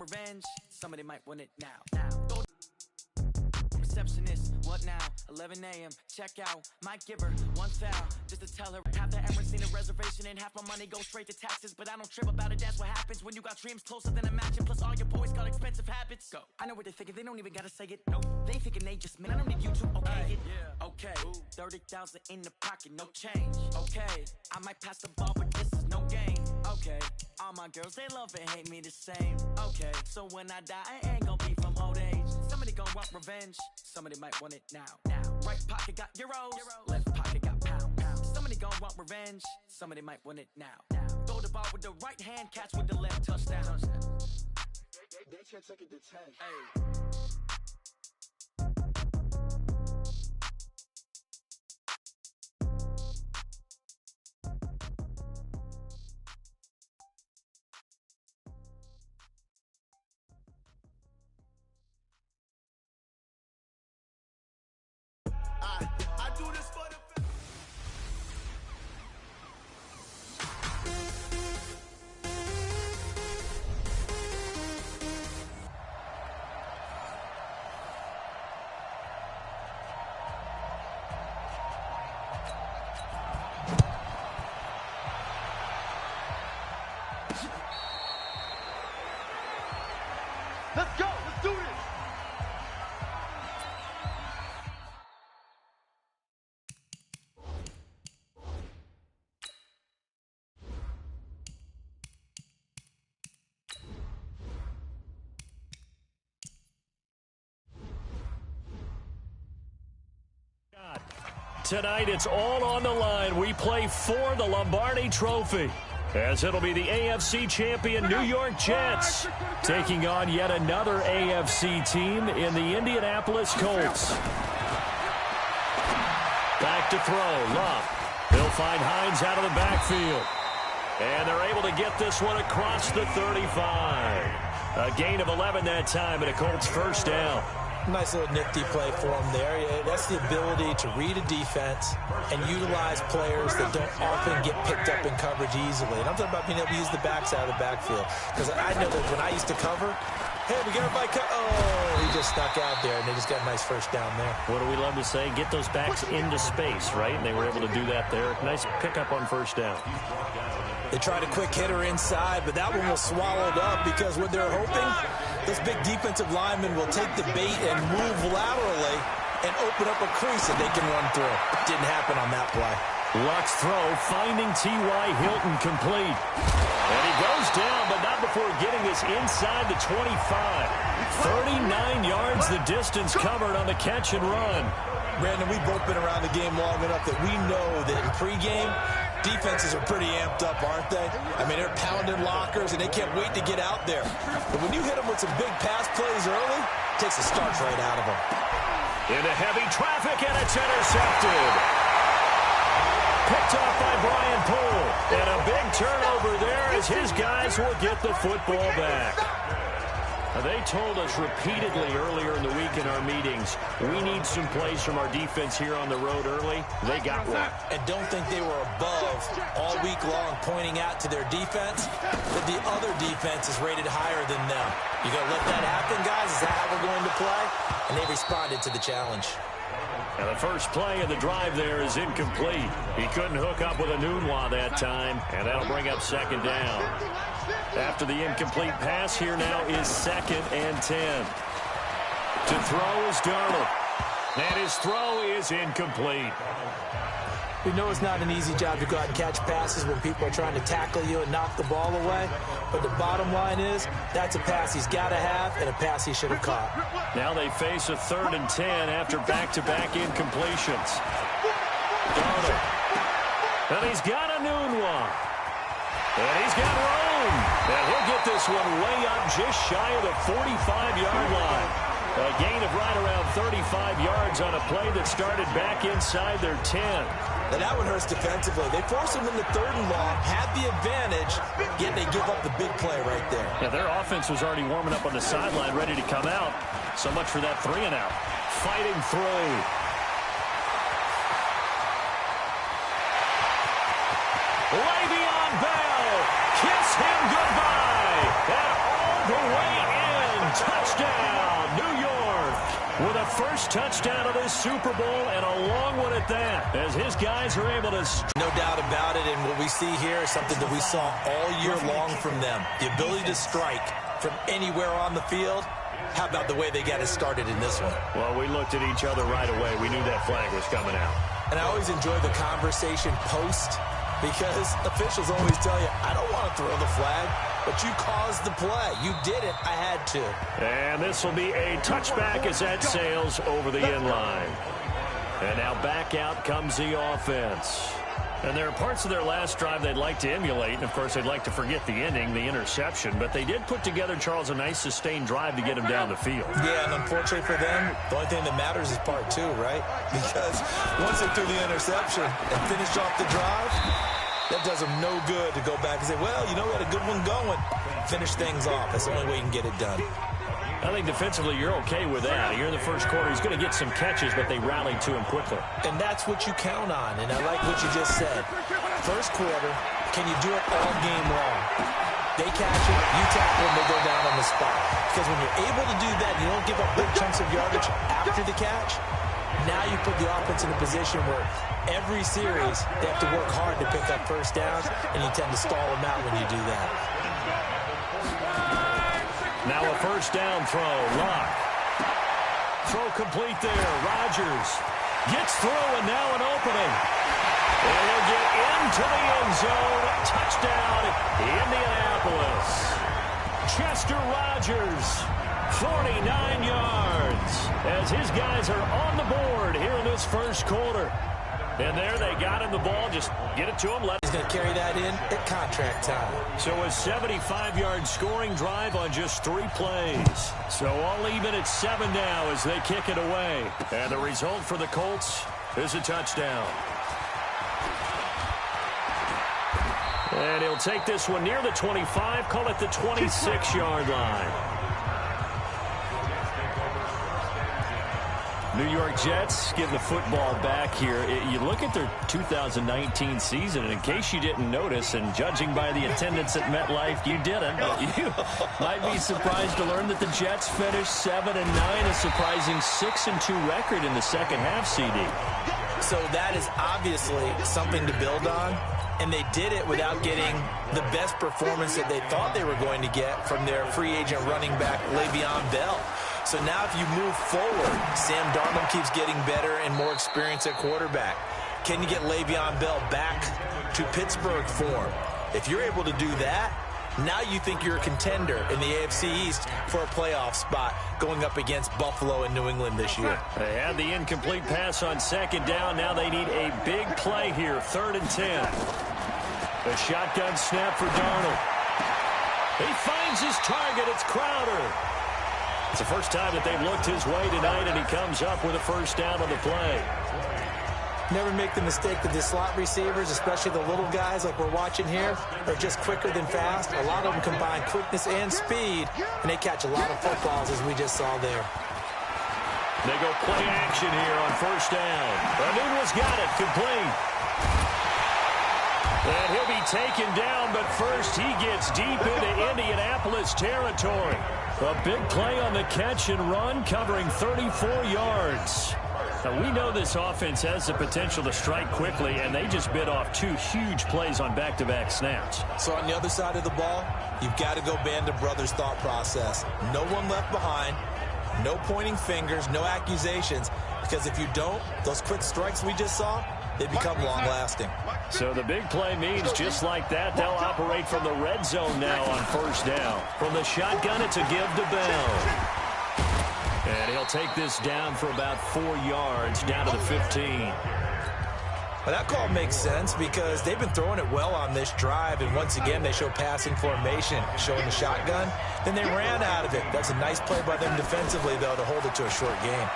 revenge, somebody might want it now. Receptionist, what now? 11 a.m. Check out. Might give her one foul just to tell her half the errands need a reservation and half my money goes straight to taxes. But I don't trip about it. That's what happens when you got dreams closer than a mansion. Plus all your boys got expensive habits. Go. I know what they're thinking. They don't even gotta say it. No, they thinking they just. Man, I don't need you to okay it. Yeah. Okay. 30,000 in the pocket, no change. Okay. I might pass the ball, but this is no game. Okay. All my girls, they love and hate me the same. Okay. So when I die, I ain't gonna be from old age. Somebody gonna want revenge. Somebody might want it now. Right pocket got euros. Left pocket got pounds. Somebody gon' want revenge. Somebody might want it now. Throw the ball with the right hand, catch with the left, touchdown. They can't take it to 10. Hey. I do this for the Let's go. Let's do this. Tonight, it's all on the line. We play for the Lombardi Trophy, as it'll be the AFC champion New York Jets taking on yet another AFC team in the Indianapolis Colts. Back to throw. Love. He'll find Hines out of the backfield. And they're able to get this one across the 35. A gain of 11 that time, and a Colts first down. Nice little nifty play for him there. That's the ability to read a defense and utilize players that don't often get picked up in coverage easily. And I'm talking about being able to use the backside of the backfield. Because I know that when I used to cover, hey, we got everybody oh, he just stuck out there, and they just got a nice first down there. What do we love to say? Get those backs into space, right? And they were able to do that there. Nice pickup on first down. They tried a quick hitter inside, but that one was swallowed up because what they're hoping, this big defensive lineman will take the bait and move laterally and open up a crease that they can run through. Didn't happen on that play. Luck's throw finding T.Y. Hilton complete. And he goes down, but not before getting this inside the 25. 39 yards the distance covered on the catch and run. Brandon, we've both been around the game long enough that we know that in pregame, defenses are pretty amped up, aren't they? I mean, they're pounding lockers, and they can't wait to get out there. But when you hit them with some big pass plays early, it takes the starch right out of them. Into heavy traffic, and it's intercepted. Picked off by Brian Poole. And a big turnover there as his guys will get the football back. They told us repeatedly earlier in the week in our meetings, we need some plays from our defense here on the road early. They got one. And don't think they were above all week long pointing out to their defense that the other defense is rated higher than them. You going to let that happen, guys? Is that how we're going to play? And they responded to the challenge. And the first play of the drive there is incomplete. He couldn't hook up with Enunwa that time, and that'll bring up second down. After the incomplete pass, here now is 2nd and 10. To throw is Darnold. And his throw is incomplete. We know it's not an easy job to go out and catch passes when people are trying to tackle you and knock the ball away. But the bottom line is, that's a pass he's got to have and a pass he should have caught. Now they face a 3rd and 10 after back-to-back incompletions. Darnold. And he's got Enunwa. And he's got Rome. And he'll get this one way up just shy of the 45-yard line. A gain of right around 35 yards on a play that started back inside their 10. And that one hurts defensively. They forced him into 3rd and long, had the advantage, yet they give up the big play right there. Yeah, their offense was already warming up on the sideline, ready to come out. So much for that 3 and out. Fighting through. Le'Veon Bell, kiss him goodbye. And all the way in. Touchdown, New York. With a first touchdown of this Super Bowl and a long one at that, as his guys are able to... No doubt about it, and what we see here is something that we saw all year long from them. The ability to strike from anywhere on the field. How about the way they got it started in this one? Well, we looked at each other right away. We knew that flag was coming out. And I always enjoy the conversation post, because officials always tell you, I don't want to throw the flag, but you caused the play. You did it. I had to. And this will be a touchback as that sails over the end line. And now back out comes the offense. And there are parts of their last drive they'd like to emulate. And, of course, they'd like to forget the ending, the interception. But they did put together, Charles, a nice sustained drive to get him down the field. Yeah, and unfortunately for them, the only thing that matters is part two, right? Because once they threw the interception and finished off the drive, that does them no good to go back and say, well, you know, we had a good one going. Finish things off. That's the only way you can get it done. I think defensively you're okay with that. You're in the first quarter. He's going to get some catches, but they rallied to him quickly. And that's what you count on, and I like what you just said. First quarter, can you do it all game long? They catch it, you tackle them, they go down on the spot. Because when you're able to do that, you don't give up big chunks of yardage after the catch. Now you put the offense in a position where every series they have to work hard to pick up first downs, and you tend to stall them out when you do that. Now a first down throw. Lock. Throw complete there. Rodgers gets through, and now an opening. And he'll get into the end zone. Touchdown, Indianapolis. Chester Rogers, 49 yards, as his guys are on the board here in this first quarter. And there they got him the ball. Just get it to him. He's going to carry that in at contract time. So a 75-yard scoring drive on just 3 plays. So all even at 7 now as they kick it away. And the result for the Colts is a touchdown. And he'll take this one near the 25, call it the 26-yard line. New York Jets give the football back here. You look at their 2019 season, and in case you didn't notice, and judging by the attendance at MetLife, you didn't. You might be surprised to learn that the Jets finished 7-9, a surprising 6-2 record in the second half, CD. So that is obviously something to build on, and they did it without getting the best performance that they thought they were going to get from their free agent running back, Le'Veon Bell. So now if you move forward, Sam Darnold keeps getting better and more experience at quarterback. Can you get Le'Veon Bell back to Pittsburgh form? If you're able to do that, now you think you're a contender in the AFC East for a playoff spot going up against Buffalo and New England this year. They had the incomplete pass on second down. Now they need a big play here, 3rd and 10. The shotgun snap for Darnold. He finds his target. It's Crowder. It's the first time that they've looked his way tonight, and he comes up with a first down on the play. Never make the mistake that the slot receivers, especially the little guys like we're watching here, are just quicker than fast. A lot of them combine quickness and speed, and they catch a lot of footballs, as we just saw there. They go play action here on first down. Nunez got it, complete. And he'll be taken down, but first he gets deep into Indianapolis territory. A big play on the catch and run, covering 34 yards. Now, we know this offense has the potential to strike quickly, and they just bit off 2 huge plays on back-to-back snaps. So on the other side of the ball, you've got to go Band of Brothers thought process. No one left behind, no pointing fingers, no accusations, because if you don't, those quick strikes we just saw, they become long-lasting. So the big play means just like that, they'll operate from the red zone now on first down. From the shotgun, it's a give to Bell. And he'll take this down for about 4 yards, down to the 15. Well, that call makes sense because they've been throwing it well on this drive, and once again, they show passing formation, showing the shotgun. Then they ran out of it. That's a nice play by them defensively, though, to hold it to a short game.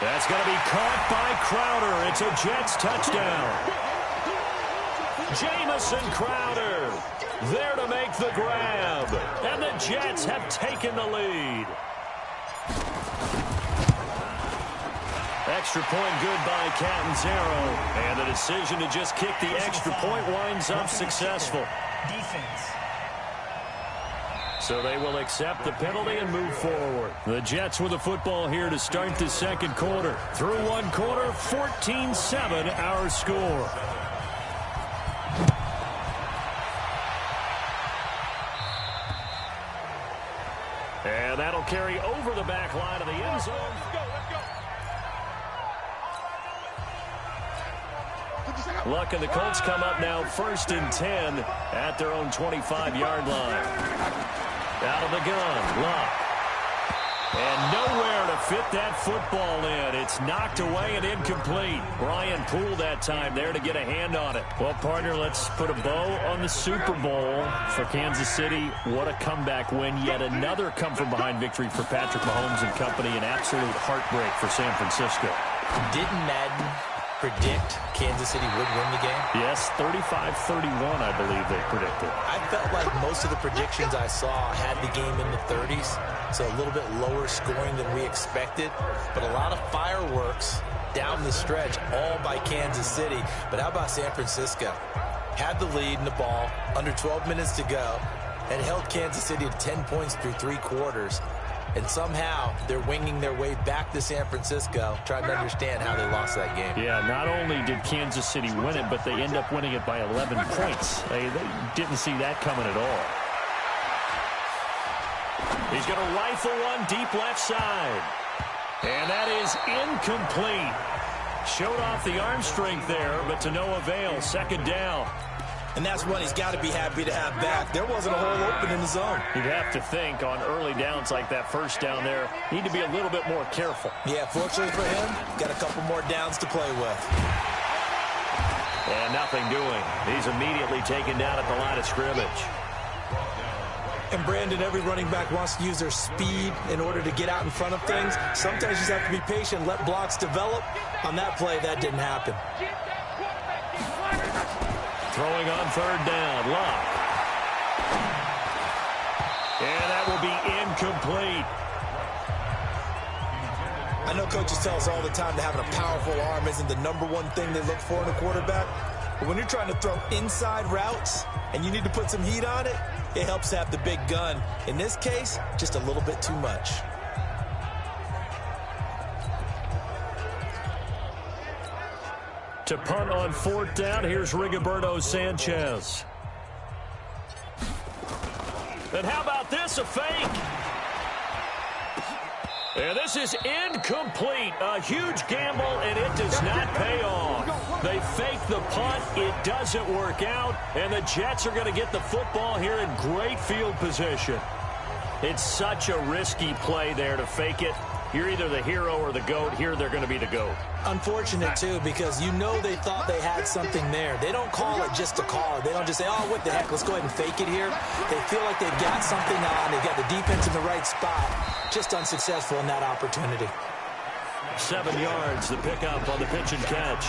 That's going to be caught by Crowder. It's a Jets touchdown. Jamison Crowder there to make the grab. And the Jets have taken the lead. Extra point good by Catanzaro. And the decision to just kick the extra point winds up successful. Defense. So they will accept the penalty and move forward. The Jets with the football here to start the second quarter. Through one quarter, 14-7 our score. And that'll carry over the back line of the end zone. Luck and the Colts come up now 1st and 10 at their own 25-yard line. Out of the gun, Luck. And nowhere to fit that football in. It's knocked away and incomplete. Brian Poole that time there to get a hand on it. Well, partner, let's put a bow on the Super Bowl for Kansas City. What a comeback win. Yet another come-from-behind victory for Patrick Mahomes and company. An absolute heartbreak for San Francisco. Didn't Madden predict Kansas City would win the game? Yes, 35-31, I believe they predicted. I felt like most of the predictions I saw had the game in the 30s, so a little bit lower scoring than we expected, but a lot of fireworks down the stretch, all by Kansas City. But how about San Francisco? Had the lead in the ball, under 12 minutes to go, and held Kansas City to 10 points through 3 quarters. And somehow they're winging their way back to San Francisco, trying to understand how they lost that game. Yeah, not only did Kansas City win it, but they end up winning it by 11 points. They didn't see that coming at all. He's going to rifle one deep left side. And that is incomplete. Showed off the arm strength there, but to no avail. 2nd down. And that's one he's got to be happy to have back. There wasn't a hole open in the zone. You'd have to think on early downs like that 1st down there, need to be a little bit more careful. Yeah, fortunately for him, got a couple more downs to play with. And nothing doing. He's immediately taken down at the line of scrimmage. And Brandon, every running back wants to use their speed in order to get out in front of things. Sometimes you just have to be patient, let blocks develop. On that play, that didn't happen. Throwing on 3rd down, Luck. And that will be incomplete. I know coaches tell us all the time that having a powerful arm isn't the #1 thing they look for in a quarterback. But when you're trying to throw inside routes and you need to put some heat on it, it helps to have the big gun. In this case, just a little bit too much. To punt on 4th down, here's Rigoberto Sanchez. And how about this, a fake? And this is incomplete. A huge gamble, and it does not pay off. They fake the punt. It doesn't work out, and the Jets are going to get the football here in great field position. It's such a risky play there to fake it. You're either the hero or the GOAT. Here they're going to be the GOAT. Unfortunate, too, because you know they thought they had something there. They don't call it just to call it. They don't just say, oh, what the heck, let's go ahead and fake it here. They feel like they've got something on. They've got the defense in the right spot. Just unsuccessful in that opportunity. 7 yards, the pickup on the pitch and catch.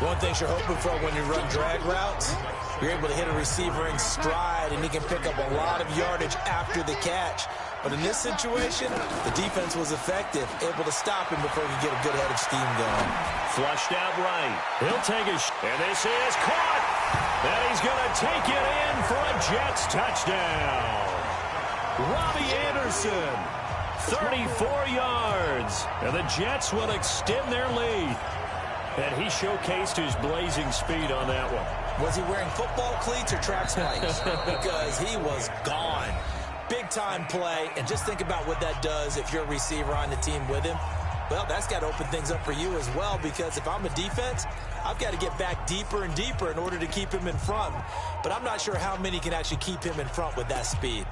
One thing you're hoping for when you run drag routes, you're able to hit a receiver in stride, and he can pick up a lot of yardage after the catch. But in this situation, the defense was effective, able to stop him before he could get a good head of steam going. Flushed out right. He'll take a and this is caught. And he's going to take it in for a Jets touchdown. Robbie Anderson, 34 yards. And the Jets will extend their lead. And he showcased his blazing speed on that one. Was he wearing football cleats or track spikes? Because he was gone. Big-time play, and just think about what that does if you're a receiver on the team with him. Well, that's got to open things up for you as well, because if I'm a defense, I've got to get back deeper and deeper in order to keep him in front. But I'm not sure how many can actually keep him in front with that speed.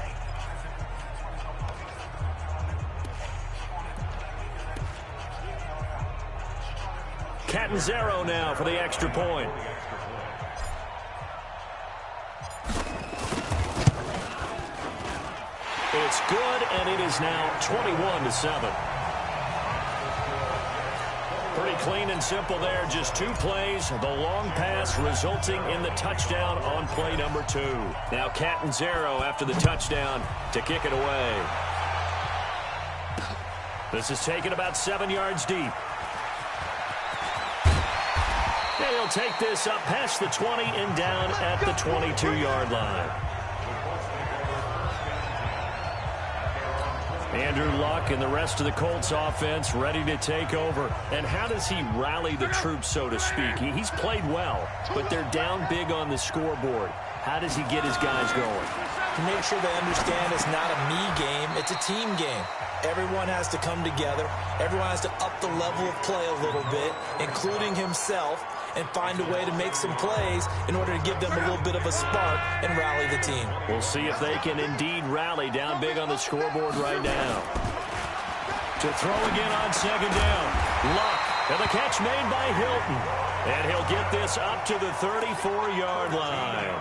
Catanzaro now for the extra point. It's good, and it is now 21-7. Pretty clean and simple there. Just 2 plays. The long pass resulting in the touchdown on play number 2. Now Catanzaro after the touchdown to kick it away. This is taken about 7 yards deep. And he'll take this up past the 20 and down at the 22-yard line. Andrew Luck and the rest of the Colts offense ready to take over. And how does he rally the troops, so to speak? He's played well, but they're down big on the scoreboard. How does he get his guys going? To make sure they understand it's not a me game, it's a team game. Everyone has to come together. Everyone has to up the level of play a little bit, including himself, and find a way to make some plays in order to give them a little bit of a spark and rally the team. We'll see if they can indeed rally down big on the scoreboard right now. To throw again on second down. Luck, and the catch made by Hilton. And he'll get this up to the 34-yard line.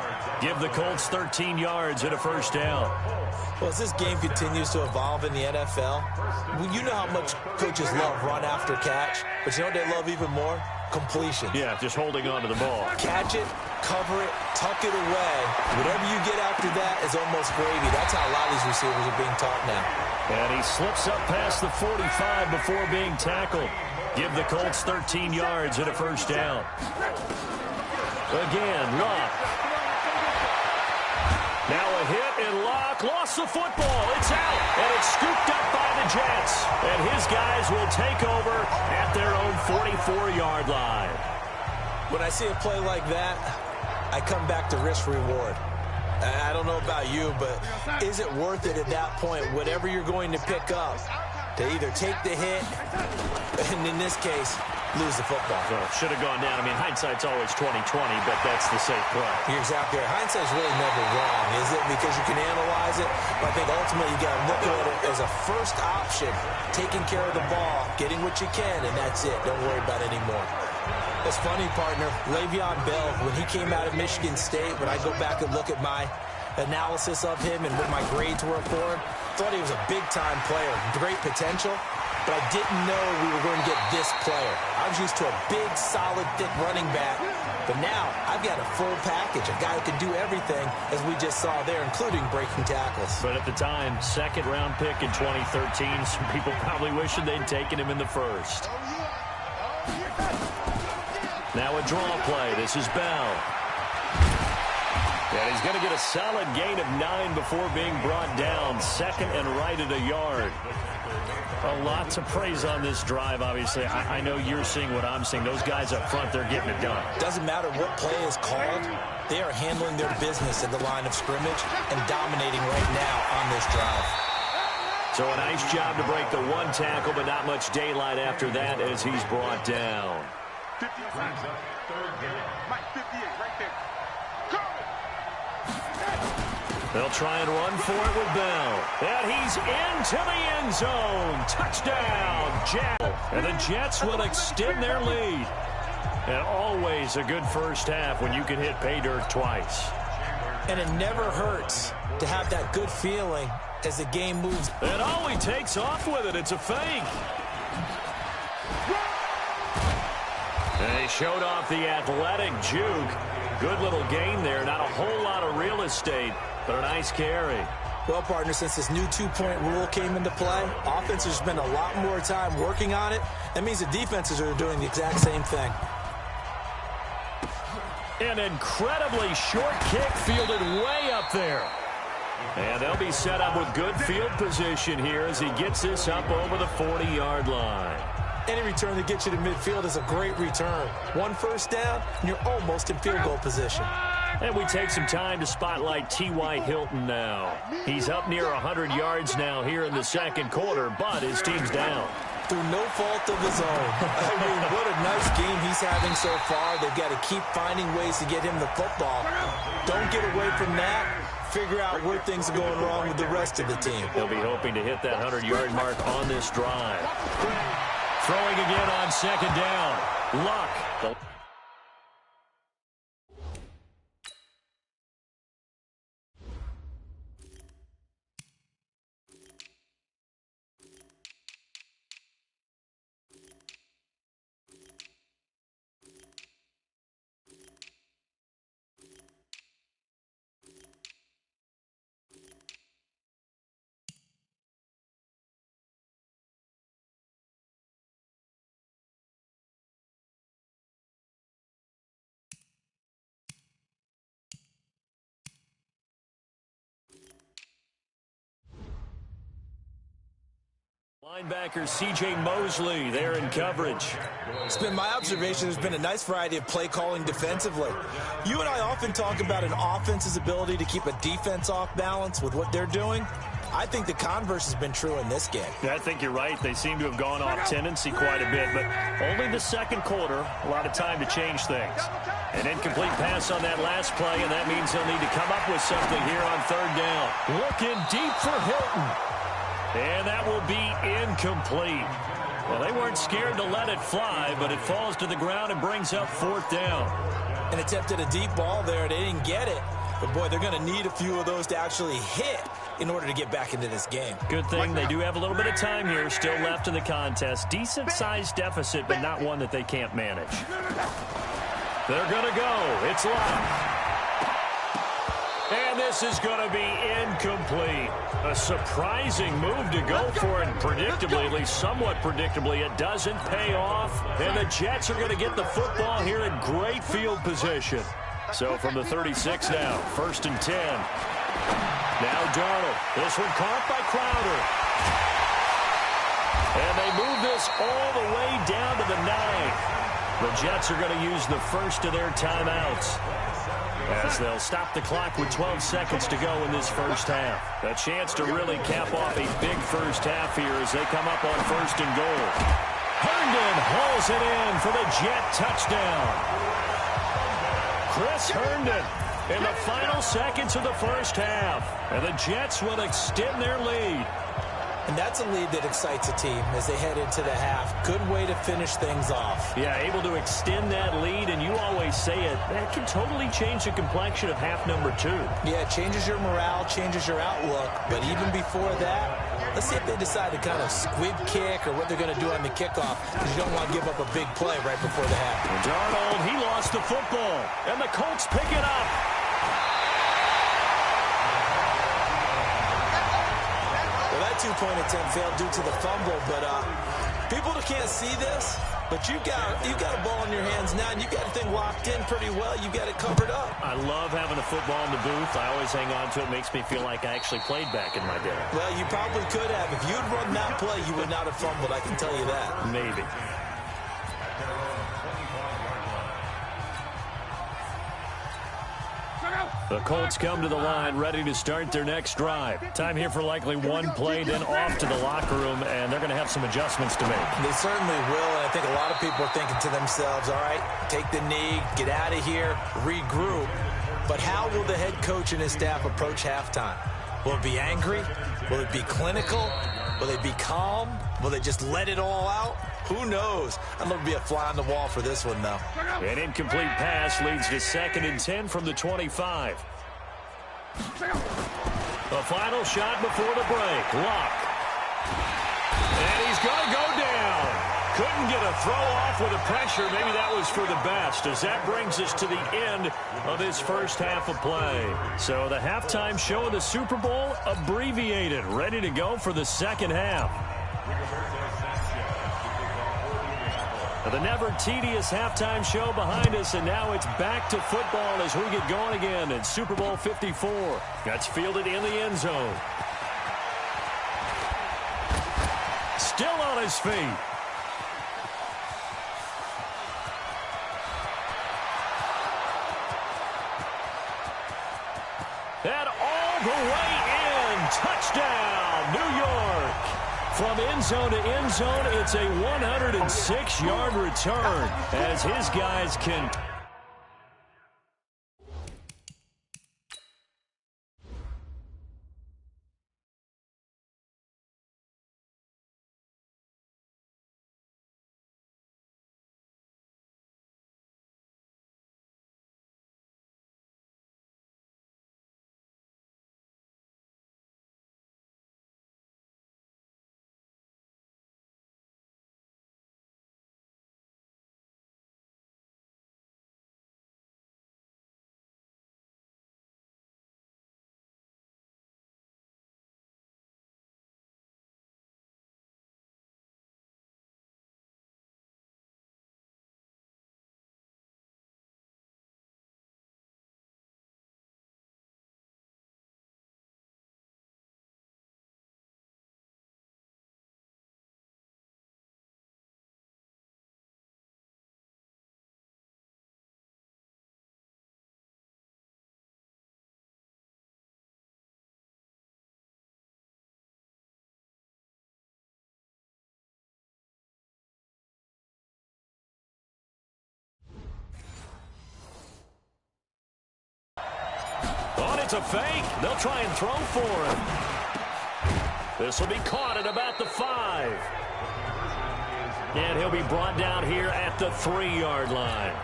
Give the Colts 13 yards and a first down. Well, as this game continues to evolve in the NFL, you know how much coaches love run after catch, but you know what they love even more? Completion. Yeah, just holding on to the ball. Catch it, cover it, tuck it away. Whatever you get after that is almost gravy. That's how a lot of these receivers are being taught now. And he slips up past the 45 before being tackled. Give the Colts 13 yards and a first down. Again, Luck. Now a hit, and Luck lost the football. It's out, and it's scooped up by the Jets. And his guys will take over at their own 44-yard line. When I see a play like that, I come back to risk-reward. I don't know about you, but is it worth it at that point, whatever you're going to pick up, to either take the hit, and in this case, lose the football? Well, should have gone down. I mean, hindsight's always 20/20, but that's the safe play. You're exactly right. Hindsight's really never wrong, is it? Because you can analyze it, but I think ultimately you got to look at it as a first option, taking care of the ball, getting what you can, and that's it. Don't worry about it anymore. It's funny, partner. Le'Veon Bell, when he came out of Michigan State, when I go back and look at my analysis of him and what my grades were for him, thought he was a big-time player, great potential, but I didn't know we were going to get this player. I was used to a big, solid, thick running back, but now I've got a full package, a guy who can do everything, as we just saw there, including breaking tackles. But at the time, second-round pick in 2013, some people probably wishing they'd taken him in the first. Now a draw play. This is Bell. And he's going to get a solid gain of 9 before being brought down. Second and right at a yard. A lot to praise on this drive, obviously. I know you're seeing what I'm seeing. Those guys up front, they're getting it done. Doesn't matter what play is called. They are handling their business at the line of scrimmage and dominating right now on this drive. So a nice job to break the one tackle, but not much daylight after that as he's brought down. 55, third down. Mike, 58, right there. They'll try and run for it with Bell. And he's into the end zone. Touchdown, Jets. And the Jets will extend their lead. And always a good first half when you can hit pay dirt twice. And it never hurts to have that good feeling as the game moves. And oh, he takes off with it. It's a fake. And he showed off the athletic juke. Good little gain there. Not a whole lot of real estate, but a nice carry. Well, partner, since this new two-point rule came into play, offenses spend a lot more time working on it. That means the defenses are doing the exact same thing. An incredibly short kick fielded way up there. And they'll be set up with good field position here as he gets this up over the 40-yard line. Any return that gets you to midfield is a great return. One first down, and you're almost in field goal position. And we take some time to spotlight T.Y. Hilton now. He's up near 100 yards now here in the second quarter, but his team's down. Through no fault of his own. I mean, what a nice game he's having so far. They've got to keep finding ways to get him the football. Don't get away from that. Figure out where things are going wrong with the rest of the team. They'll be hoping to hit that 100-yard mark on this drive. Throwing again on second down. Luck. Linebacker C.J. Mosley there in coverage. It's been my observation there's been a nice variety of play calling defensively. You and I often talk about an offense's ability to keep a defense off balance with what they're doing. I think the converse has been true in this game. Yeah, I think you're right. They seem to have gone off tendency quite a bit, but only the second quarter, a lot of time to change things. An incomplete pass on that last play, and that means he'll need to come up with something here on third down. Looking deep for Hilton. And that will be incomplete. Well, they weren't scared to let it fly, but it falls to the ground and brings up fourth down. And attempted a deep ball there. They didn't get it. But, boy, they're going to need a few of those to actually hit in order to get back into this game. Good thing they do have a little bit of time here still left in the contest. Decent-sized deficit, but not one that they can't manage. They're going to go. It's locked. And this is going to be incomplete. A surprising move to go for it. Predictably, at least somewhat predictably, it doesn't pay off. And the Jets are going to get the football here in great field position. So from the 36 now, 1st and 10. Now Darnold. This one caught by Crowder. And they move this all the way down to the 9. The Jets are going to use the first of their timeouts, as they'll stop the clock with 12 seconds to go in this first half. A chance to really cap off a big first half here as they come up on 1st and goal. Herndon hauls it in for the Jet touchdown. Chris Herndon in the final seconds of the first half. And the Jets will extend their lead. And that's a lead that excites a team as they head into the half. Good way to finish things off. Yeah, able to extend that lead, and you always say it, that can totally change the complexion of half number 2. Yeah, it changes your morale, changes your outlook. But even before that, let's see if they decide to kind of squib kick or what they're going to do on the kickoff, because you don't want to give up a big play right before the half. And Darnold, he lost the football, and the Colts pick it up. Well, that two-point attempt failed due to the fumble, but people can't see this, but you got a ball in your hands now, and you got the thing locked in pretty well. You got it covered up. I love having a football in the booth. I always hang on to it. Makes me feel like I actually played back in my day. Well, you probably could have. If you'd run that play, you would not have fumbled, I can tell you that. Maybe. The Colts come to the line, ready to start their next drive. Time here for likely one play, then off to the locker room, and they're going to have some adjustments to make. They certainly will, and I think a lot of people are thinking to themselves, all right, take the knee, get out of here, regroup. But how will the head coach and his staff approach halftime? Will it be angry? Will it be clinical? Will they be calm? Will they just let it all out? Who knows? I'd love to be a fly on the wall for this one, though. An incomplete pass leads to 2nd and 10 from the 25. The final shot before the break. Luck. And he's going to go down. Couldn't get a throw off with the pressure. Maybe that was for the best, as that brings us to the end of this first half of play. So the halftime show of the Super Bowl abbreviated, ready to go for the second half. The never-tedious halftime show behind us, and now it's back to football as we get going again in Super Bowl 54. That's fielded in the end zone. Still on his feet. And all the way in. Touchdown, New York. From end zone to end zone, it's a 106-yard return as his guys can Oh, and it's a fake. They'll try and throw for him. This will be caught at about the 5. And he'll be brought down here at the 3-yard line.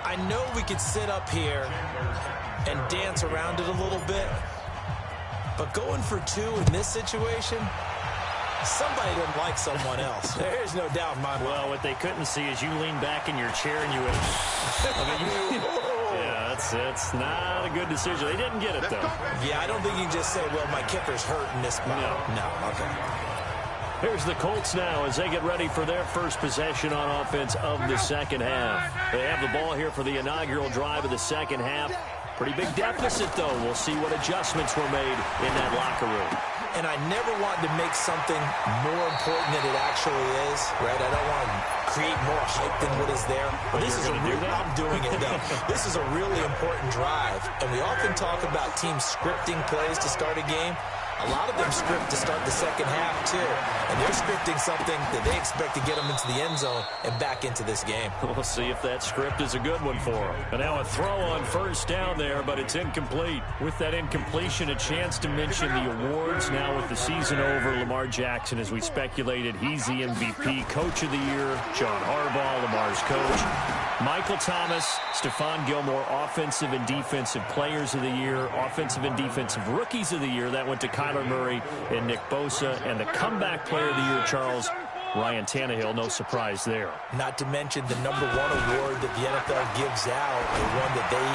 I know we could sit up here and dance around it a little bit, but going for 2 in this situation, somebody doesn't like someone else. There's no doubt in my mind. Well, what they couldn't see is you lean back in your chair and you went, yeah, it's not a good decision. They didn't get it, though. Yeah, I don't think you can just say, well, my kicker's hurt in this spot. No, okay. Here's the Colts now as they get ready for their first possession on offense of the second half. They have the ball here for the inaugural drive of the second half. Pretty big deficit, though. We'll see what adjustments were made in that locker room. And I never want to make something more important than it actually is, right? I don't want to create more hype than what is there. But this is I'm doing it, though. This is a really important drive. And we often talk about teams scripting plays to start a game. A lot of them script to start the second half, too. And they're scripting something that they expect to get them into the end zone and back into this game. We'll see if that script is a good one for them. And now a throw on first down there, but it's incomplete. With that incompletion, a chance to mention the awards. Now with the season over, Lamar Jackson, as we speculated, he's the MVP, Coach of the Year. John Harbaugh, Lamar's coach. Michael Thomas, Stephon Gilmore, Offensive and Defensive Players of the Year, Offensive and Defensive Rookies of the Year. That went to Kyler Murray and Nick Bosa. And the Comeback Player of the Year, Charles, Ryan Tannehill, no surprise there. Not to mention the #1 award that the NFL gives out, the one that they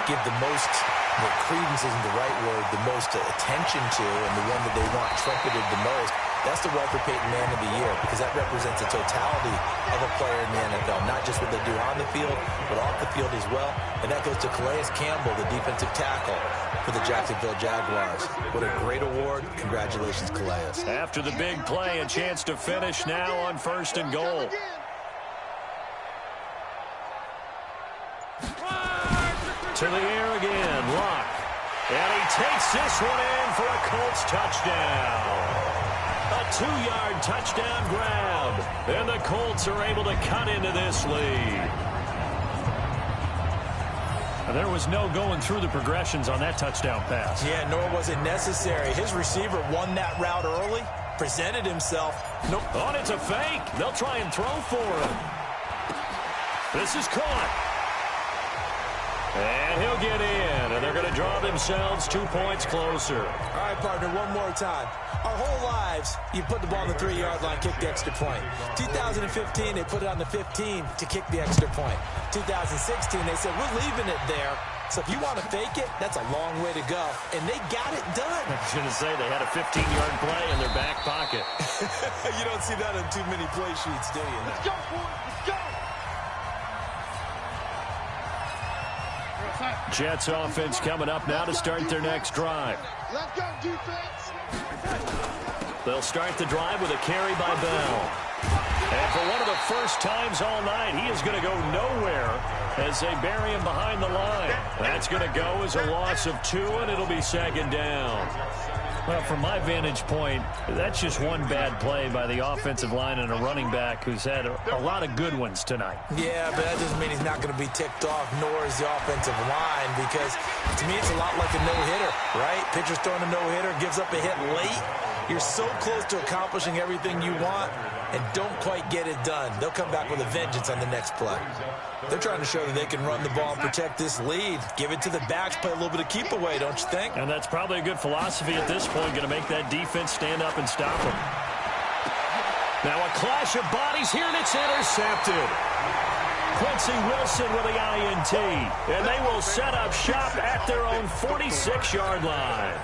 give the most, the credence isn't the right word, the most attention to, and the one that they want trumpeted the most. That's the Walter Payton Man of the Year, because that represents the totality of a player in the NFL, not just what they do on the field, but off the field as well. And that goes to Calais Campbell, the defensive tackle for the Jacksonville Jaguars. What a great award. Congratulations, Calais. After the big play, a chance to finish now on 1st and goal. To the air again, Locke. And he takes this one in for a Colts touchdown. A 2-yard touchdown grab. And the Colts are able to cut into this lead. There was no going through the progressions on that touchdown pass. Yeah, nor was it necessary. His receiver won that route early, presented himself. Nope. Oh, and it's a fake. They'll try and throw for him. This is caught. And he'll get in, and they're going to draw themselves 2 points closer. All right, partner, one more time. Our whole lives, you put the ball on the 3-yard line, kick the extra point. 2015, they put it on the 15 to kick the extra point. 2016, they said, we're leaving it there. So if you want to fake it, that's a long way to go. And they got it done. I was going to say, they had a 15-yard play in their back pocket. You don't see that on too many play sheets, do you? Let's go, boys. Let's go. Jets offense coming up now to start their next drive. Let's go, defense. They'll start the drive with a carry by Bell. And for one of the first times all night, he is going to go nowhere as they bury him behind the line. That's going to go as a loss of 2, and it'll be 2nd down. Well, from my vantage point, that's just one bad play by the offensive line and a running back who's had a lot of good ones tonight. Yeah, but that doesn't mean he's not going to be ticked off, nor is the offensive line, because to me it's a lot like a no-hitter, right? Pitcher's throwing a no-hitter, gives up a hit late. You're so close to accomplishing everything you want and don't quite get it done. They'll come back with a vengeance on the next play. They're trying to show that they can run the ball and protect this lead. Give it to the backs, play a little bit of keep away, don't you think? And that's probably a good philosophy at this point, going to make that defense stand up and stop them. Now a clash of bodies here, and it's intercepted. Quincy Wilson with the INT, and they will set up shop at their own 46-yard line.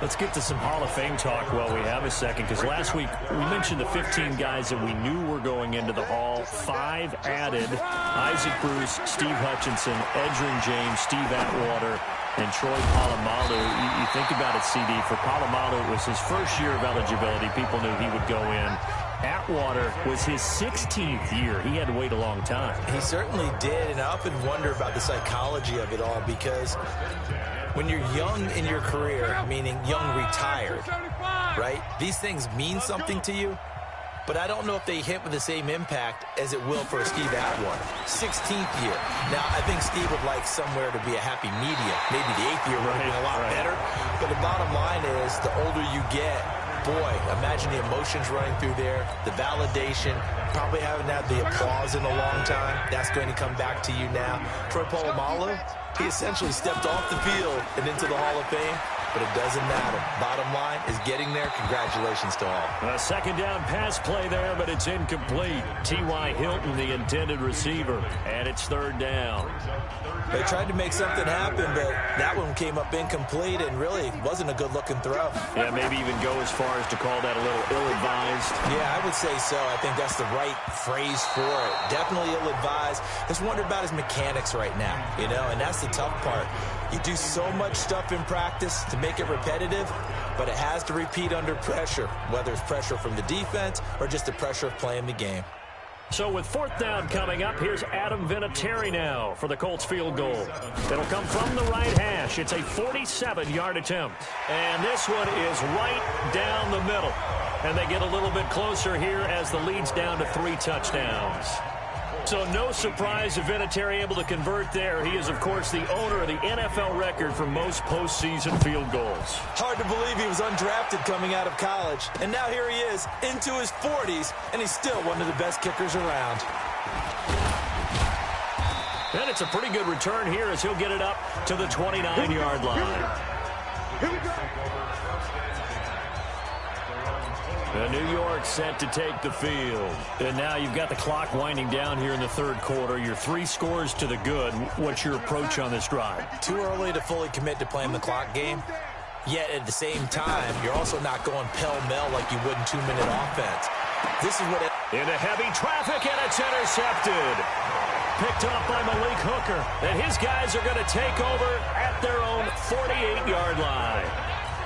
Let's get to some Hall of Fame talk while we have a second, because last week we mentioned the 15 guys that we knew were going into the Hall. 5 added: Isaac Bruce, Steve Hutchinson, Edgerrin James, Steve Atwater, and Troy Polamalu. You think about it, CD. For Polamalu, it was his first year of eligibility. People knew he would go in. Atwater was his 16th year. He had to wait a long time. He certainly did, and I often wonder about the psychology of it all, because when you're young in your career, meaning young retired, right, these things mean something to you. but I don't know if they hit with the same impact as it will for a Steve Atwater. 16th year. Now, I think Steve would like somewhere to be a happy medium. Maybe the 8th year would have been a lot better. But the bottom line is, the older you get, boy, imagine the emotions running through there, the validation, probably haven't had the applause in a long time. That's going to come back to you now. Troy Polamalu, he essentially stepped off the field and into the Hall of Fame. But it doesn't matter. Bottom line is getting there. Congratulations to all. A second down pass play there, but it's incomplete. T.Y. Hilton, the intended receiver, and it's third down. They tried to make something happen, but that one came up incomplete and really wasn't a good-looking throw. Yeah, maybe even go as far as to call that a little ill-advised. Yeah, I would say so. I think that's the right phrase for it. Definitely ill-advised. Just wonder about his mechanics right now, and that's the tough part. You do so much stuff in practice to make it repetitive, but it has to repeat under pressure, whether it's pressure from the defense or just the pressure of playing the game. So with fourth down coming up, here's Adam Vinatieri now for the Colts field goal. It'll come from the right hash. It's a 47-yard attempt. And this one is right down the middle. And they get a little bit closer here as the lead's down to 3 touchdowns. So no surprise if Vinatieri able to convert there. He is, of course, the owner of the NFL record for most postseason field goals. Hard to believe he was undrafted coming out of college. And now here he is into his 40s, and he's still one of the best kickers around. And it's a pretty good return here as he'll get it up to the 29-yard line. Here we go. New York set to take the field. And now you've got the clock winding down here in the third quarter. You're 3 scores to the good. What's your approach on this drive? Too early to fully commit to playing the clock game. Yet at the same time, you're also not going pell-mell like you would in 2-minute offense. This is what into heavy traffic, and it's intercepted. Picked up by Malik Hooker. And his guys are going to take over at their own 48-yard line.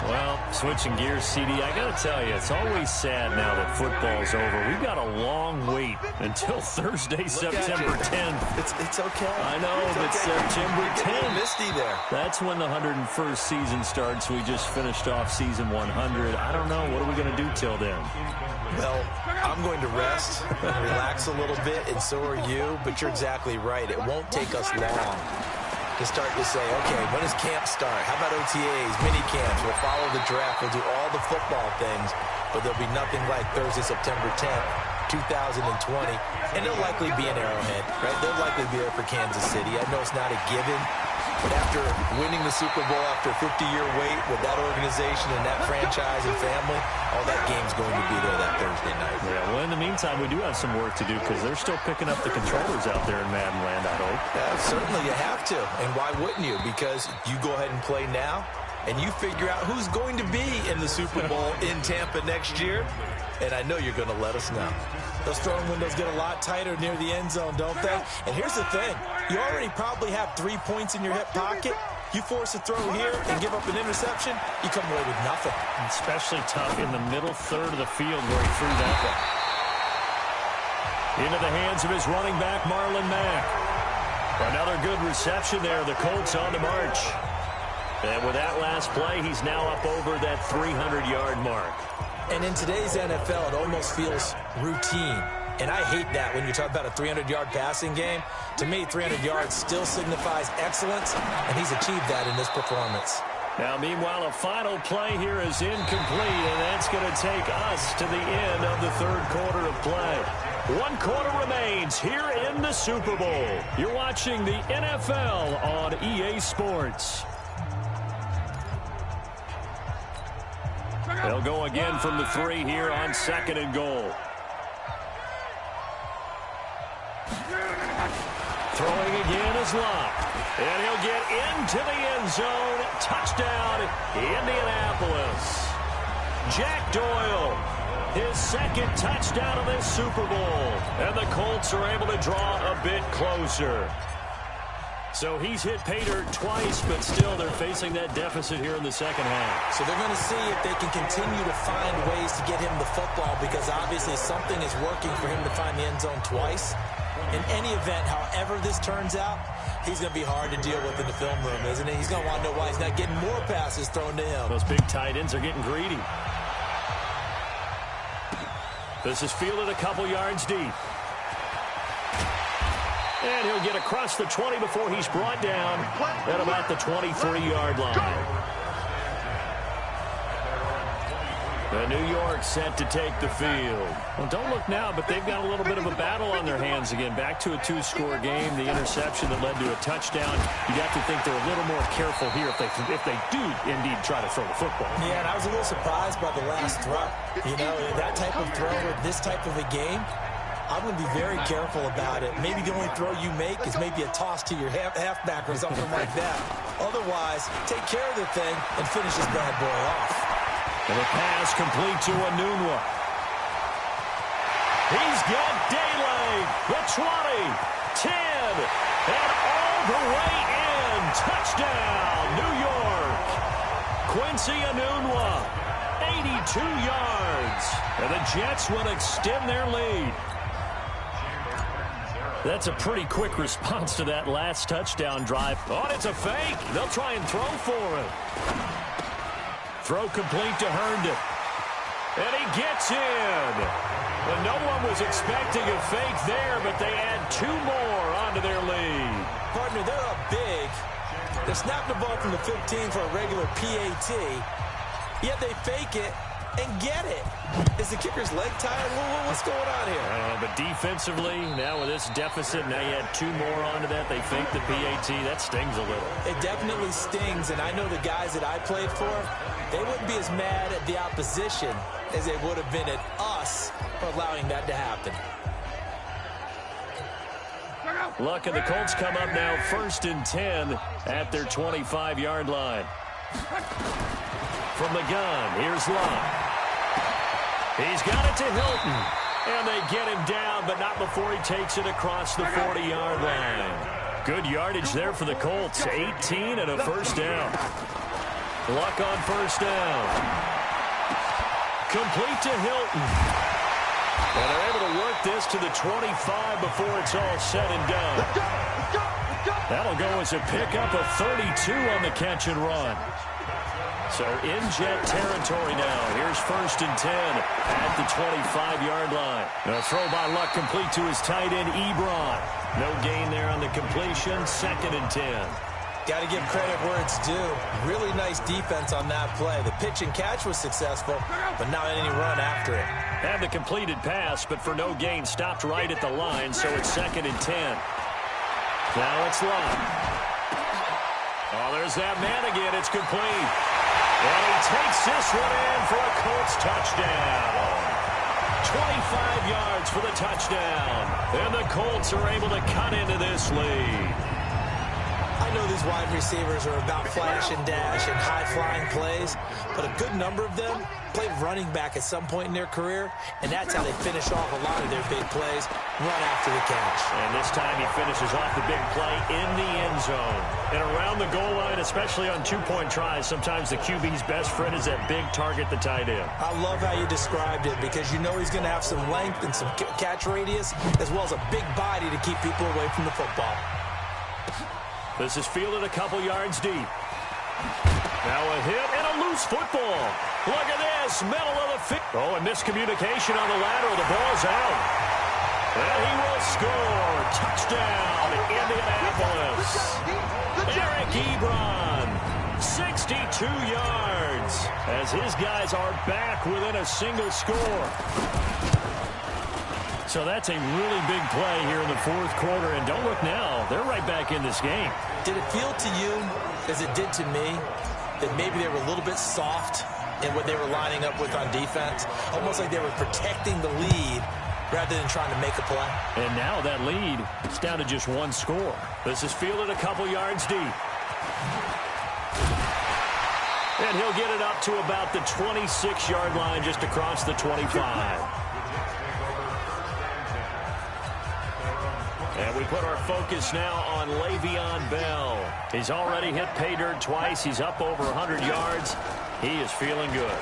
Well, switching gears, CD, I got to tell you, it's always sad now that football's over. We've got a long wait until Thursday, September 10th. It's okay. I know, but September 10th. Misty there. That's when the 101st season starts. We just finished off season 100. I don't know. What are we going to do till then? Well, I'm going to rest and relax a little bit, and so are you. But you're exactly right. It won't take us long to start to say, okay, when does camp start? How about OTAs, mini camps? We'll follow the draft. We'll do all the football things, but there'll be nothing like Thursday, September 10th, 2020, and it'll likely be in Arrowhead, right? They'll likely be there for Kansas City. I know it's not a given, but after winning the Super Bowl after a 50-year wait with that organization and that franchise and family, all that game's going to be there that Thursday night. Yeah, well, in the meantime, we do have some work to do because they're still picking up the controllers out there in Madden Land, I hope. Yeah, certainly you have to. And why wouldn't you? Because you go ahead and play now, and you figure out who's going to be in the Super Bowl in Tampa next year, and I know you're going to let us know. Those throwing windows get a lot tighter near the end zone, don't they? And here's the thing. You already probably have 3 points in your hip pocket. You force a throw here and give up an interception, you come away with nothing. Especially tough in the middle third of the field where he threw that one. Into the hands of his running back, Marlon Mack. Another good reception there. The Colts on the march. And with that last play, he's now up over that 300-yard mark. And in today's NFL, it almost feels routine. And I hate that when you talk about a 300-yard passing game. To me, 300 yards still signifies excellence, and he's achieved that in this performance. Now, meanwhile, a final play here is incomplete, and that's going to take us to the end of the third quarter of play. 1 quarter remains here in the Super Bowl. You're watching the NFL on EA Sports. They'll go again from the 3 here on 2nd and goal. Throwing again is Locke. And he'll get into the end zone. Touchdown, Indianapolis. Jack Doyle, his 2nd touchdown of this Super Bowl. And the Colts are able to draw a bit closer. So he's hit pay dirt twice, but still they're facing that deficit here in the second half. So they're going to see if they can continue to find ways to get him the football, because obviously something is working for him to find the end zone twice. In any event, however this turns out, he's going to be hard to deal with in the film room, isn't he? He's going to want to know why he's not getting more passes thrown to him. Those big tight ends are getting greedy. This is fielded a couple yards deep. And he'll get across the 20 before he's brought down at about the 23-yard line. The New York set to take the field. Well, don't look now, but they've got a little bit of a battle on their hands again. Back to a 2-score game. The interception that led to a touchdown. You'd have to think they're a little more careful here if they do indeed try to throw the football. Yeah, and I was a little surprised by the last throw. You know, that type of throw with this type of a game, I'm going to be very careful about it. Maybe the only throw you make is maybe a toss to your halfback or something like that. Otherwise, take care of the thing and finish this bad boy off. And a pass complete to Enunwa. He's got daylight. The 20, 10, and all the way in. Touchdown, New York. Quincy Enunwa, 82 yards. And the Jets will extend their lead. That's a pretty quick response to that last touchdown drive. Oh, it's a fake. They'll try and throw for it. Throw complete to Herndon. And he gets in. Well, no one was expecting a fake there, but they add 2 more onto their lead. Partner, they're up big. They snap the ball from the 15 for a regular PAT, yet they fake it and get it. Is the kicker's leg tired? What's going on here? But defensively, now with this deficit, now you add 2 more onto that. They fake the PAT. That stings a little. It definitely stings, and I know the guys that I played for, they wouldn't be as mad at the opposition as they would have been at us for allowing that to happen. Luck and the Colts come up now 1st and 10 at their 25-yard line. From the gun, here's Luck. He's got it to Hilton. And they get him down, but not before he takes it across the 40-yard line. Good yardage there for the Colts. 18 and a first down. Luck on first down. Complete to Hilton. And they're able to work this to the 25 before it's all said and done. That'll go as a pickup of 32 on the catch and run. So in Jet territory now. Here's 1st and 10 at the 25-yard line. A throw by Luck complete to his tight end, Ebron. No gain there on the completion. 2nd and 10. Got to give credit where it's due. Really nice defense on that play. The pitch and catch was successful, but not any run after it. Had the completed pass, but for no gain, stopped right at the line, so it's 2nd and 10. Now it's Luck. Oh, there's that man again. It's complete. And he takes this one in for a Colts touchdown. 25 yards for the touchdown. And the Colts are able to cut into this lead. I know these wide receivers are about flash and dash and high-flying plays, but a good number of them played running back at some point in their career, and that's how they finish off a lot of their big plays, run after the catch. And this time he finishes off the big play in the end zone. And around the goal line, especially on 2-point tries, sometimes the QB's best friend is that big target, the tight end. I love how you described it because you know he's going to have some length and some catch radius as well as a big body to keep people away from the football. This is fielded a couple yards deep. Now a hit and a loose football. Look at this, middle of the field. Oh, and miscommunication on the lateral. The ball's out. And he will score. Touchdown, Indianapolis. Eric Ebron, 62 yards, as his guys are back within a single score. So that's a really big play here in the 4th quarter. And don't look now, they're right back in this game. Did it feel to you, as it did to me, that maybe they were a little bit soft in what they were lining up with on defense? Almost like they were protecting the lead rather than trying to make a play. And now that lead is down to just 1 score. This is fielded a couple yards deep. And he'll get it up to about the 26-yard line, just across the 25. And we put our focus now on Le'Veon Bell. He's already hit pay dirt twice. He's up over 100 yards. He is feeling good.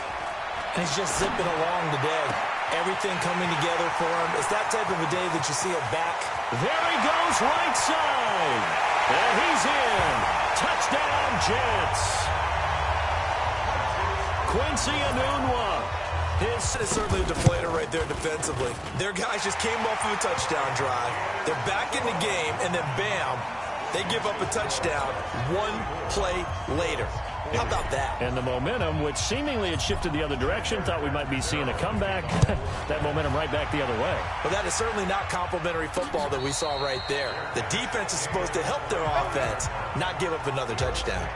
He's just zipping along today. Everything coming together for him. It's that type of a day that you see a back. There he goes, right side. And he's in. Touchdown, Jets. Quincy Enunwa. That is certainly a deflator right there defensively. Their guys just came off of a touchdown drive. They're back in the game, and then bam, they give up a touchdown one play later. How about that? And the momentum, which seemingly had shifted the other direction, thought we might be seeing a comeback. That momentum right back the other way. Well, that is certainly not complimentary football that we saw right there. The defense is supposed to help their offense, not give up another touchdown.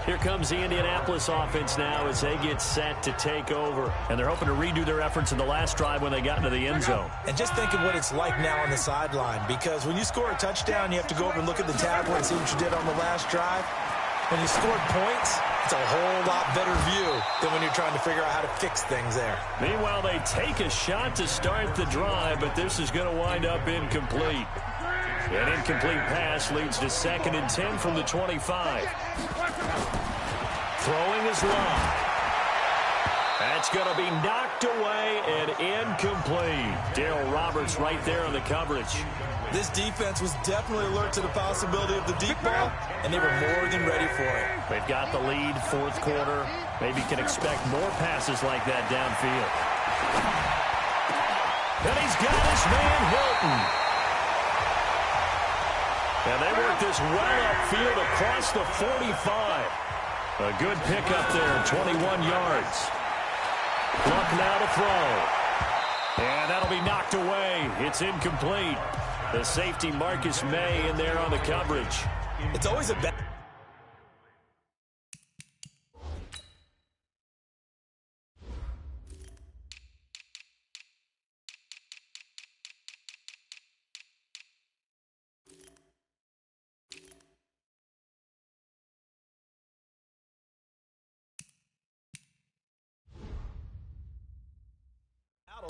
Here comes the Indianapolis offense now as they get set to take over. And they're hoping to redo their efforts in the last drive when they got into the end zone. And just think of what it's like now on the sideline, because when you score a touchdown, you have to go over and look at the tablet and see what you did on the last drive. When you scored points, it's a whole lot better view than when you're trying to figure out how to fix things there. Meanwhile, they take a shot to start the drive, but this is going to wind up incomplete. An incomplete pass leads to 2nd and 10 from the 25. Throwing is Love. That's going to be knocked away and incomplete. Darryl Roberts right there on the coverage. This defense was definitely alert to the possibility of the deep ball, and they were more than ready for it. They've got the lead, 4th quarter. Maybe can expect more passes like that downfield. And he's got his man Hilton. And they work this well upfield across the 45. A good pickup there, 21 yards. Luck now to throw. And that'll be knocked away. It's incomplete. The safety Marcus May in there on the coverage. It's always a bad...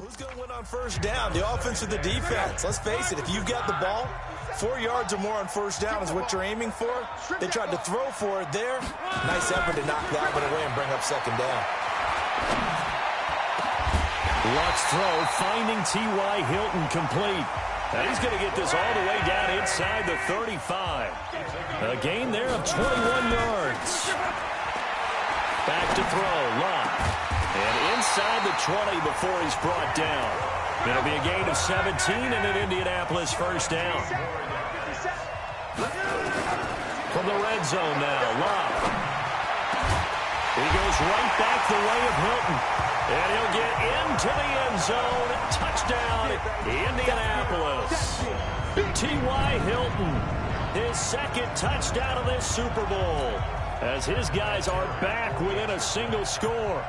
Who's going to win on first down, the offense or the defense? Let's face it, if you've got the ball, 4 yards or more on first down is what you're aiming for. They tried to throw for it there. Nice effort to knock that one away and bring up 2nd down. Luck's throw finding T.Y. Hilton complete. And he's going to get this all the way down inside the 35. A gain there of 21 yards. Back to throw, Luck. And inside the 20 before he's brought down. It'll be a gain of 17 and an Indianapolis first down. From the red zone now, Love. He goes right back the way of Hilton. And he'll get into the end zone. Touchdown, Indianapolis. T.Y. Hilton, his 2nd touchdown of this Super Bowl, as his guys are back within a single score.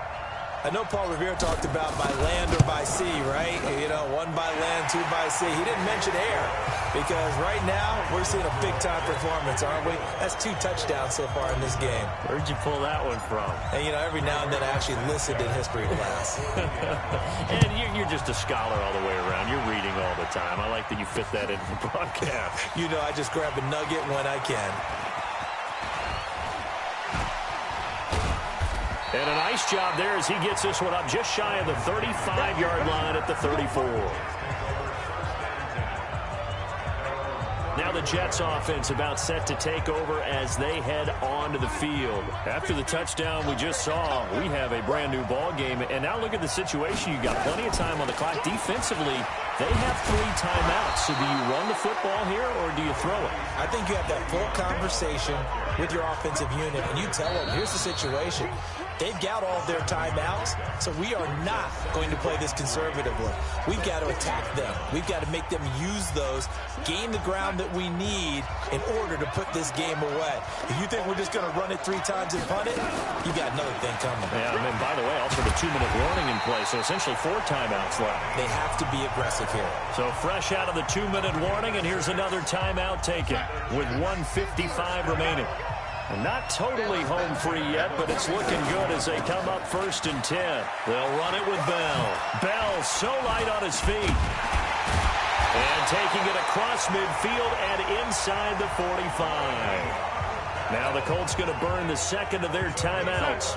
I know Paul Revere talked about by land or by sea, right? You know, 1 by land, 2 by sea. He didn't mention air because right now we're seeing a big-time performance, aren't we? That's 2 touchdowns so far in this game. Where'd you pull that one from? And, you know, every now and then I actually listened in history class. And you're just a scholar all the way around. You're reading all the time. I like that you fit that into the broadcast. You know, I just grab a nugget when I can. And a nice job there as he gets this one up just shy of the 35-yard line at the 34. Now the Jets offense about set to take over as they head onto the field. After the touchdown we just saw, we have a brand new ball game. And now look at the situation. You've got plenty of time on the clock. Defensively, they have 3 timeouts. So do you run the football here or do you throw it? I think you have that full conversation with your offensive unit, and you tell them, here's the situation. They've got all of their timeouts, so we are not going to play this conservatively. We've got to attack them. We've got to make them use those, gain the ground that we need in order to put this game away. If you think we're just going to run it 3 times and punt it, you got another thing coming. Yeah, and then, by the way, also the 2-minute warning in play, so essentially 4 timeouts left. They have to be aggressive here. So fresh out of the 2-minute warning, and here's another timeout taken with 1:55 remaining. And not totally home free yet, but it's looking good as they come up 1st and 10. They'll run it with Bell. Bell so light on his feet. And taking it across midfield and inside the 45. Now the Colts going to burn the 2nd of their timeouts.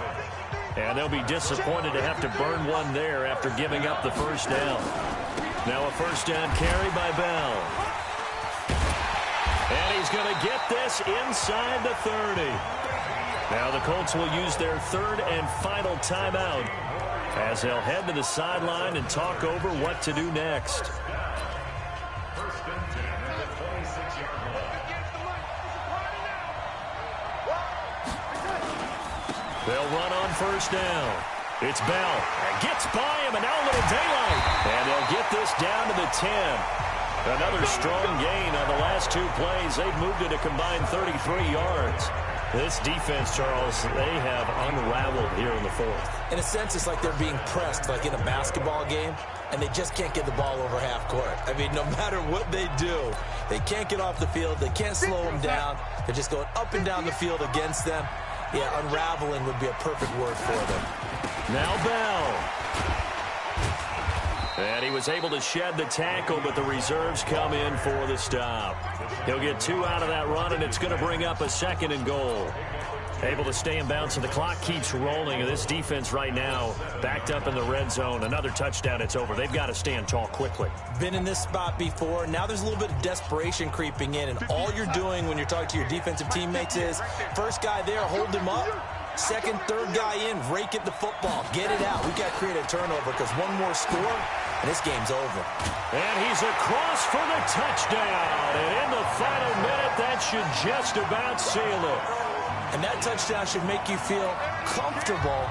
And they'll be disappointed to have to burn one there after giving up the first down. Now a first down carry by Bell. And he's going to get this inside the 30. Now the Colts will use their 3rd and final timeout as they'll head to the sideline and talk over what to do next. First and 10 at the 26-yard line. They'll run on first down. It's Bell. Gets by him, and now a little daylight. And they'll get this down to the 10. Another strong gain on the last two plays. They've moved it a combined 33 yards. This defense, Charles, they have unraveled here in the fourth. In a sense, it's like they're being pressed, like in a basketball game, and they just can't get the ball over half court. I mean, no matter what they do, they can't get off the field. They can't slow them down. They're just going up and down the field against them. Yeah, unraveling would be a perfect word for them. Now Bell. And he was able to shed the tackle, but the reserves come in for the stop. He'll get 2 out of that run, and it's going to bring up a 2nd and goal. Able to stay in bounds, and the clock keeps rolling. And this defense right now backed up in the red zone. Another touchdown, it's over. They've got to stand tall quickly. Been in this spot before. Now there's a little bit of desperation creeping in, and all you're doing when you're talking to your defensive teammates is first guy there, hold him up. Second, third guy in, rake at the football. Get it out. We've got to create a turnover because one more score, and this game's over. And he's across for the touchdown. And in the final minute, that should just about seal it. And that touchdown should make you feel comfortable.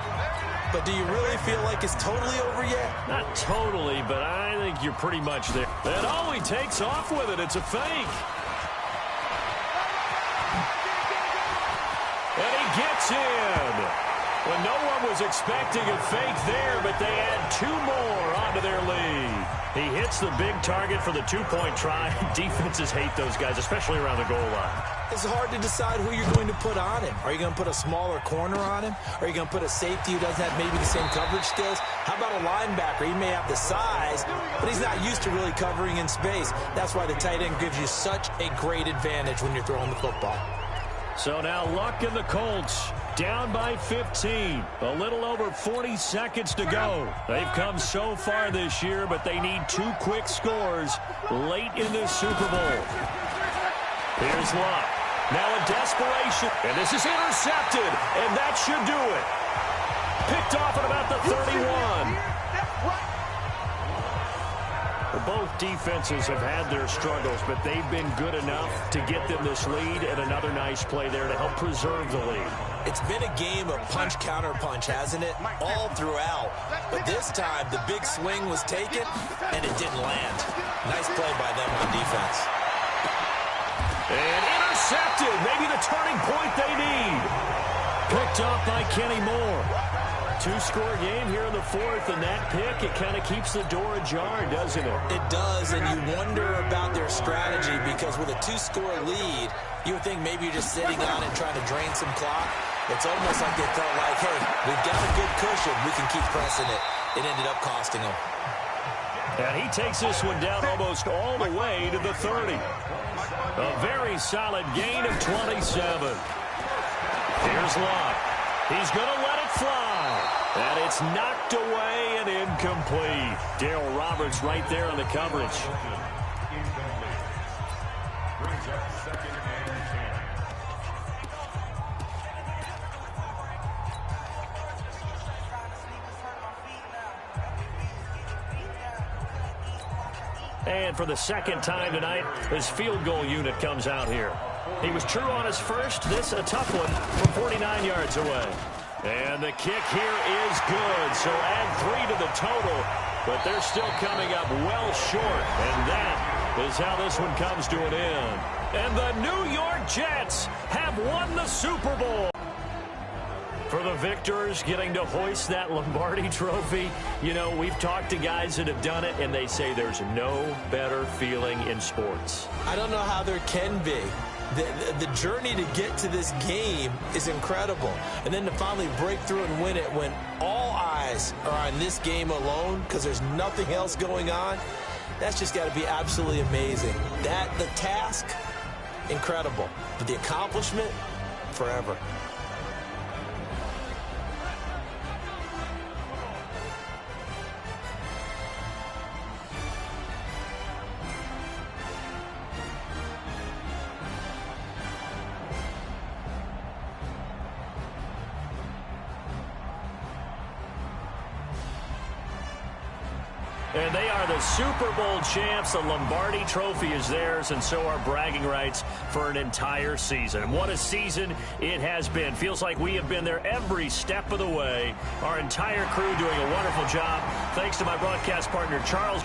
But do you really feel like it's totally over yet? Not totally, but I think you're pretty much there. And oh, he takes off with it. It's a fake. And he gets in. Well, no one was expecting a fake there, but they add 2 more onto their lead. He hits the big target for the 2-point try. Defenses hate those guys, especially around the goal line. It's hard to decide who you're going to put on him. Are you going to put a smaller corner on him? Are you going to put a safety who doesn't have maybe the same coverage skills? How about a linebacker? He may have the size, but he's not used to really covering in space. That's why the tight end gives you such a great advantage when you're throwing the football. So now Luck and the Colts down by 15. A little over 40 seconds to go. They've come so far this year, but they need 2 quick scores late in this Super Bowl. Here's Luck. Now in desperation. And this is intercepted. And that should do it. Picked off at about the 31. Both defenses have had their struggles, but they've been good enough to get them this lead, and another nice play there to help preserve the lead. It's been a game of punch-counter-punch, hasn't it? All throughout. But this time, the big swing was taken, and it didn't land. Nice play by them on defense. And intercepted. Maybe the turning point they need. Picked up by Kenny Moore. 2-score game here in the fourth, and that pick, it kind of keeps the door ajar, doesn't it? It does, and you wonder about their strategy because with a 2-score lead, you would think maybe you're just sitting on it trying to drain some clock. It's almost like they felt like, hey, we've got a good cushion. We can keep pressing it. It ended up costing them. And he takes this one down almost all the way to the 30. A very solid gain of 27. Here's Locke. He's going to let it fly. And it's knocked away and incomplete. Darryl Roberts right there on the coverage. Brings up 2nd and 10. And for the second time tonight, his field goal unit comes out here. He was true on his first. This a tough one from 49 yards away. And the kick here is good. So add 3 to the total. But they're still coming up well short. And that is how this one comes to an end. And the New York Jets have won the Super Bowl. For the victors, getting to hoist that Lombardi trophy, you know, we've talked to guys that have done it, and they say there's no better feeling in sports. I don't know how there can be. The journey to get to this game is incredible. And then to finally break through and win it when all eyes are on this game alone because there's nothing else going on, that's just got to be absolutely amazing. The task, incredible. But the accomplishment, forever. And they are the Super Bowl champs. The Lombardi Trophy is theirs, and so are bragging rights for an entire season. And what a season it has been. Feels like we have been there every step of the way. Our entire crew doing a wonderful job. Thanks to my broadcast partner, Charles.